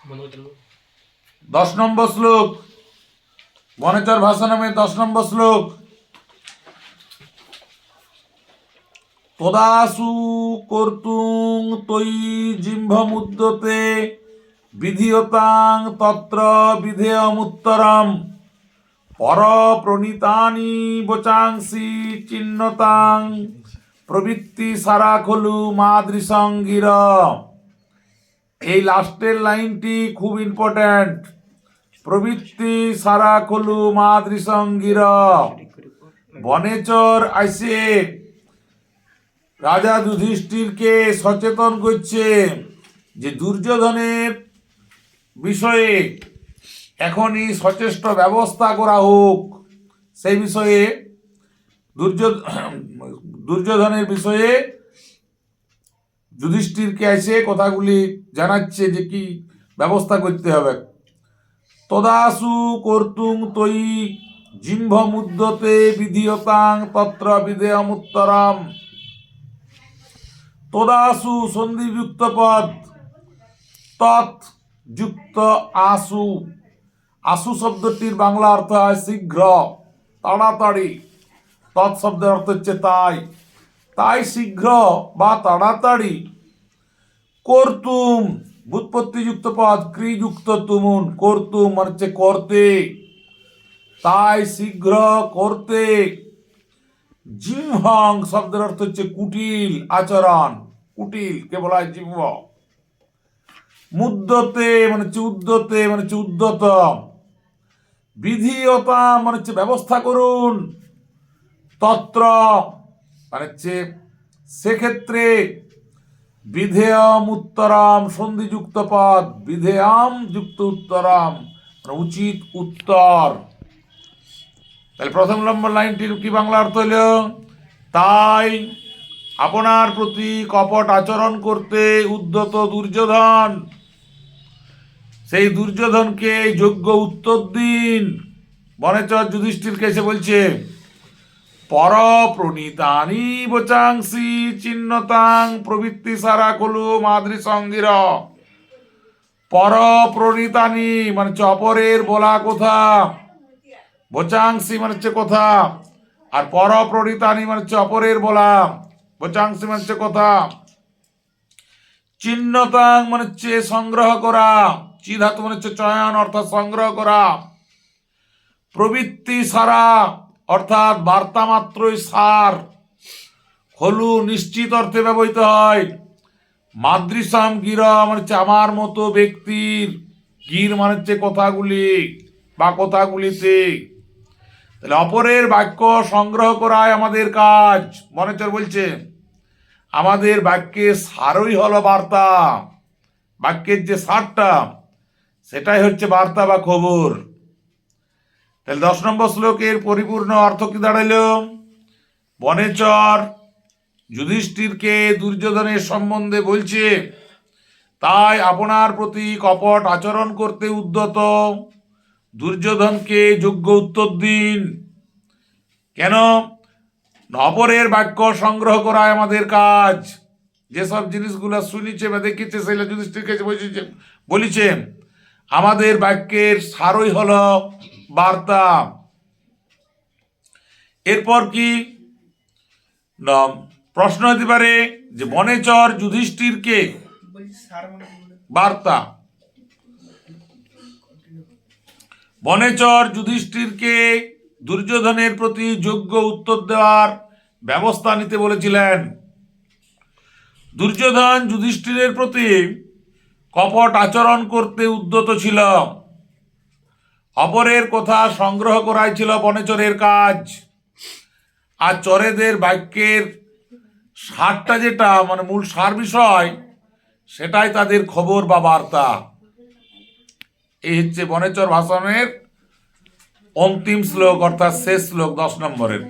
10 নম্বর শ্লোক, বনেচর ভাষণমে 10 নম্বর শ্লোক। তদাসু কর্তুং তৈ জিহ্বমুদ্যতে বিধিয়তাং তত্র বিধেয়মুত্তরম পর প্রণীতানি বচাংসি চিহ্নতাং প্রবৃত্তি সারা খলু মাদৃসঙ্গির। এই লাস্টের লাইনটি খুব ইম্পর্ট্যান্ট। প্রবৃত্তি সারা খলু মাদৃসঙ্গির। বনেচর আইসে রাজা যুধিষ্ঠিরকে সচেতন করছে যে দুর্যোধনের বিষয়ে এখনই সচেষ্ট ব্যবস্থা করা হোক। সেই বিষয়ে দুর্যোধনের বিষয়ে যুধিষ্ঠিরকে এসে কথাগুলি জানাচ্ছে যে কি ব্যবস্থা করতে হবে। তদাসু কর্তুং তৈ জিহ্বমুদ্যতে বিধিয়তাং তত্র বিধেয়মুত্তরম। তদাসু সন্ধিযুক্ত পদ, তৎ যুক্ত আসু। আসু শব্দটির বাংলা অর্থ হয় শীঘ্র, তাড়াতাড়ি। তৎ শব্দের অর্থ হচ্ছে তাই, তাই শীঘ্র বা তাড়াতাড়ি। কর্তুম ব্যুৎপত্তিযুক্ত পদ, ক্রিযুক্ত তুমুন। কর্তুম মানে হচ্ছে করতে, তাই শীঘ্র করতে। জিহ্বং শব্দের অর্থ হচ্ছে কুটিল আচরণ, কুটিল কে বলা হয় জিহ্ব। মুদ্যতে মানে হচ্ছে উদ্যতে মানে হচ্ছে উদ্যত। বিধিয়তা মানে হচ্ছে ব্যবস্থা করুন। তত্র মানে হচ্ছে সেক্ষেত্রে। বিধেয়ম উত্তরম সন্ধিযুক্ত পদ, বিধেয়ম যুক্ত উত্তরম মানে উচিত উত্তর। তাহলে প্রথম নম্বর লাইনটির কি বাংলা অর্থ হইল, তাই আপনার প্রতি কপট আচরণ করতে উদ্যত দুর্যোধন, সেই দুর্যোধনকে যোগ্য উত্তর দিন। বনেচর যুধিষ্ঠিরকে এসে বলছে পর প্রণীতানি বচাংসি চিহ্নতাং প্রবৃত্তি সারা কলু মাদৃসঙ্গির। পর প্রণীতানি মানে হচ্ছে অপরের বলা কথা, বচাংসি মানে হচ্ছে কথা, আর পর প্রণীতানি মানে হচ্ছে অপরের বলা, বচাংসি মানে হচ্ছে কথা। চিহ্নতাং মানে হচ্ছে সংগ্রহ করা, চিধাতু মানে হচ্ছে চয়ন অর্থাৎ সংগ্রহ করা। প্রবৃত্তি সারা অর্থাৎ বার্তা মাত্রই সার। খলু নিশ্চিত অর্থে ব্যবহৃত হয়। মাদৃসাম গিরা মানে হচ্ছে আমার মতো ব্যক্তির, গির মানে হচ্ছে কথাগুলি বা কথাগুলিতে। তাহলে অপরের বাক্য সংগ্রহ করাই আমাদের কাজ। বনেচর বলছে আমাদের বাক্যের সারই হলো বার্তা, বাক্যের যে সারটা সেটাই হচ্ছে বার্তা বা খবর। তাহলে 10 নম্বর শ্লোকের পরিপূর্ণ অর্থ কি দাঁড়াইল, বনেচর যুধিষ্ঠিরকে দুর্যোধনের সম্বন্ধে বলছে তাই আপনার প্রতি কপট আচরণ করতে উদ্যত দুর্যোধনকে যোগ্য উত্তর দিন। কেন? অপরের বাক্য সংগ্রহ করাই আমাদের কাজ। যেসব জিনিসগুলো শুনিছে বা দেখেছে সেগুলো যুধিষ্ঠিরকে বলিছে। আমাদের বাক্যের সারই হল বার্তা। এরপর কি প্রশ্ন হতে পারে যে বনেচর যুধিষ্ঠিরকে বার্তা, বনেচর যুধিষ্ঠিরকে দুর্যোধনের প্রতি যোগ্য উত্তর দেওয়ার ব্যবস্থা নিতে বলেছিলেন। দুর্যোধন যুধিষ্ঠিরের প্রতি কপট আচরণ করতে উদ্যত ছিল, অপরের কথা সংগ্রহ করাই ছিল বনেচরের কাজ। আর চরেদের বাক্যের সারটা যেটা মানে মূল সার বিষয় সেটাই তাদের খবর বা বার্তা। এই হচ্ছে বনেচর ভাষণের অন্তিম শ্লোক অর্থাৎ শেষ শ্লোক 10 নম্বরের।